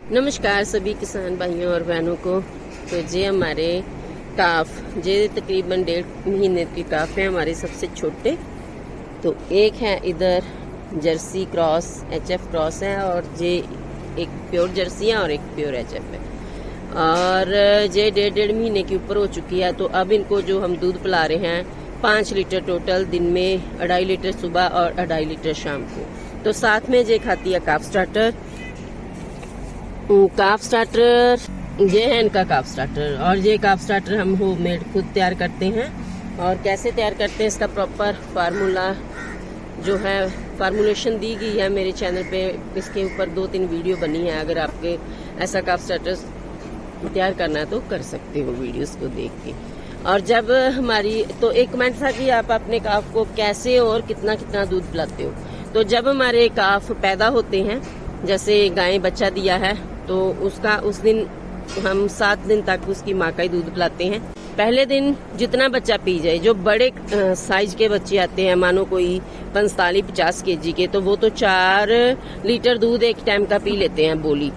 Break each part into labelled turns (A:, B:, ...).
A: नमस्कार सभी किसान भाइयों और बहनों को। तो ये हमारे काफ ये तकरीबन 1.5 महीने के काफ हैं हमारे सबसे छोटे। तो एक है इधर जर्सी क्रॉस HF क्रॉस है और ये एक प्योर जर्सी है और एक प्योर HF है और ये 1.5 महीने के ऊपर हो चुकी है। तो अब इनको जो हम दूध पिला रहे हैं 5 लीटर टोटल, दिन में 2.5 लीटर सुबह और 2.5 लीटर शाम को। तो साथ में ये खाती है काफ स्टार्टर। काफ स्टार्टर ये है इनका काफ स्टार्टर और ये काफ स्टार्टर हम होममेड खुद तैयार करते हैं। और कैसे तैयार करते हैं इसका प्रॉपर फार्मूला जो है फार्मूलेशन दी गई है मेरे चैनल पे। इसके ऊपर 2-3 वीडियो बनी है, अगर आपके ऐसा काफ स्टार्टर तैयार करना है तो कर सकते हो वीडियोस को देख के। और जब हमारी तो एक कमेंट था कि आप अपने काफ को कैसे और कितना कितना दूध पिलाते हो। तो जब हमारे काफ पैदा होते हैं, जैसे गाय बच्चा दिया है तो उसका उस दिन हम 7 दिन तक उसकी माँ का ही दूध पिलाते हैं। पहले दिन जितना बच्चा पी जाए, जो बड़े साइज के बच्चे आते हैं मानो कोई 45-50 kg के, तो वो तो 4 लीटर दूध एक टाइम का पी लेते हैं बोली।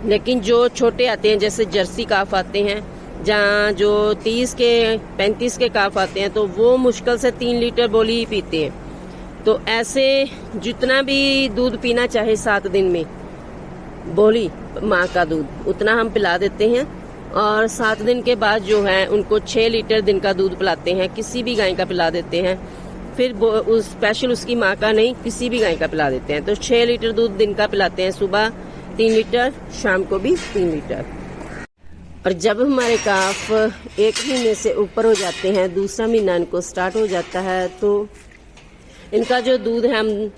A: लेकिन जो छोटे आते हैं जैसे जर्सी काफ आते हैं, जहाँ जो 30 के 35 के काफ आते हैं, तो वो मुश्किल से 3 लीटर बोली ही पीते हैं। तो ऐसे जितना भी दूध पीना चाहे 7 दिन में बोली माँ का दूध उतना हम पिला देते हैं। और 7 दिन के बाद जो है उनको 6 लीटर दिन का दूध पिलाते हैं, किसी भी गाय का पिला देते हैं। फिर उस स्पेशल उसकी माँ का नहीं, किसी भी गाय का पिला देते हैं। तो 6 लीटर दूध दिन का पिलाते हैं, सुबह 3 लीटर, शाम को भी 3 लीटर। और जब हमारे काफ 1 महीने से ऊपर हो जाते हैं, दूसरा महीना इनको स्टार्ट हो जाता है, तो इनका जो दूध है हम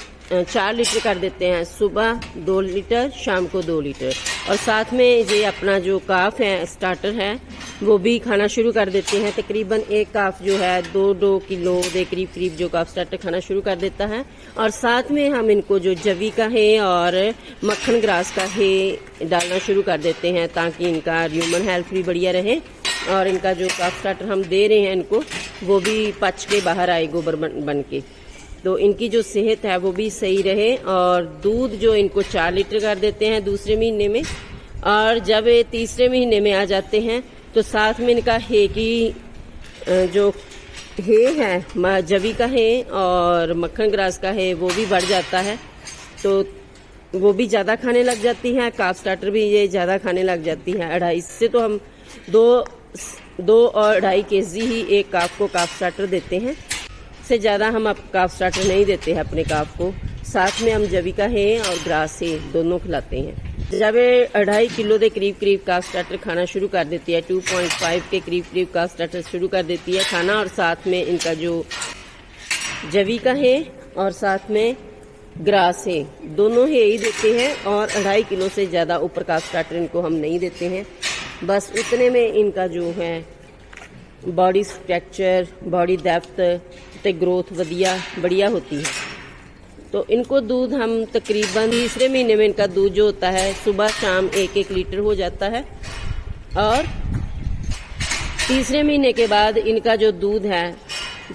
A: 4 लीटर कर देते हैं, सुबह 2 लीटर, शाम को 2 लीटर। और साथ में ये अपना जो काफ है स्टार्टर है वो भी खाना शुरू कर देते हैं। तकरीबन एक काफ जो है 2 किलो के करीब जो काफ स्टार्टर खाना शुरू कर देता है। और साथ में हम इनको जो जवी का है और मक्खन ग्रास का है डालना शुरू कर देते हैं, ताकि इनका ह्यूमन हेल्थ भी बढ़िया रहे और इनका जो काफ स्टार्टर हम दे रहे हैं इनको वो भी पच के बाहर आए गोबर बन के, तो इनकी जो सेहत है वो भी सही रहे। और दूध जो इनको 4 लीटर कर देते हैं दूसरे महीने में। और जब ये तीसरे महीने में आ जाते हैं तो साथ में इनका है की जो है जवी का है और मक्खन ग्रास का है वो भी बढ़ जाता है, तो वो भी ज़्यादा खाने लग जाती है। काफ स्टार्टर भी ये ज़्यादा खाने लग जाती है। 2.5 से तो हम 2 और 2.5 kg ही एक काफ को काफ स्टार्टर देते हैं, से ज़्यादा हम अब काफ स्टार्टर नहीं देते हैं अपने काफ को। साथ में हम जविका है और ग्रास है दोनों खिलाते हैं। जब 2.5 किलो के करीब काफ स्टार्टर खाना शुरू कर देती है, 2.5 के करीब काफ स्टार्टर शुरू कर देती है खाना। और साथ में इनका जो जविका है और साथ में ग्रास है दोनों है ही देते हैं। और 2.5 किलो से ज़्यादा ऊपर काफ स्टार्टर इनको हम नहीं देते हैं। बस उतने में इनका जो है बॉडी स्ट्रक्चर, बॉडी डेप्थ ते ग्रोथ बढ़िया होती है। तो इनको दूध हम तकरीबन तीसरे महीने में इनका दूध जो होता है सुबह शाम 1-1 लीटर हो जाता है। और तीसरे महीने के बाद इनका जो दूध है,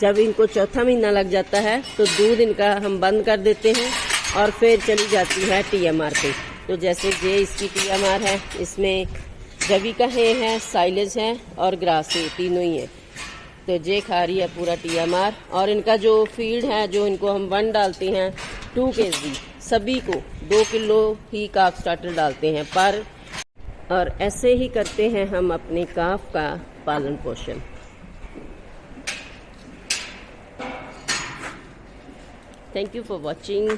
A: जब इनको चौथा महीना लग जाता है तो दूध इनका हम बंद कर देते हैं और फिर चली जाती है TMR पे। तो जैसे ये इसकी TMR है, इसमें जविका है, साइलेज है और ग्रास है, तीनों ही है। तो ये खा रही है पूरा TMR। और इनका जो फीड है जो इनको हम 1 डालते हैं 2 kg, सभी को 2 किलो ही काफ स्टार्टर डालते हैं पर। और ऐसे ही करते हैं हम अपने काफ का पालन पोषण। Thank you for watching.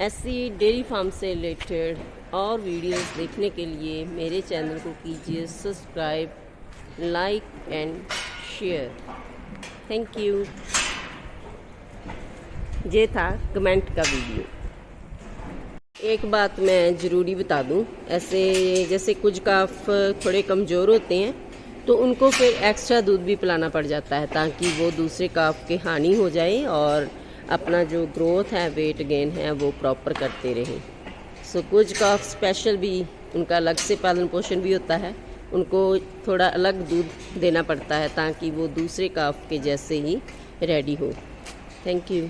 A: ऐसी डेयरी फार्म से रिलेटेड और वीडियोस देखने के लिए मेरे चैनल को कीजिए subscribe, like and share. Thank you. ये था कमेंट का वीडियो। एक बात मैं ज़रूरी बता दूं, ऐसे जैसे कुछ काफ थोड़े कमज़ोर होते हैं तो उनको फिर एक्स्ट्रा दूध भी पिलाना पड़ जाता है, ताकि वो दूसरे काफ के हानि हो जाए और अपना जो ग्रोथ है, वेट गेन है, वो प्रॉपर करते रहें। सो कुछ काफ स्पेशल भी उनका अलग से पालन पोषण भी होता है, उनको थोड़ा अलग दूध देना पड़ता है ताकि वो दूसरे काफ के जैसे ही रेडी हो। Thank you.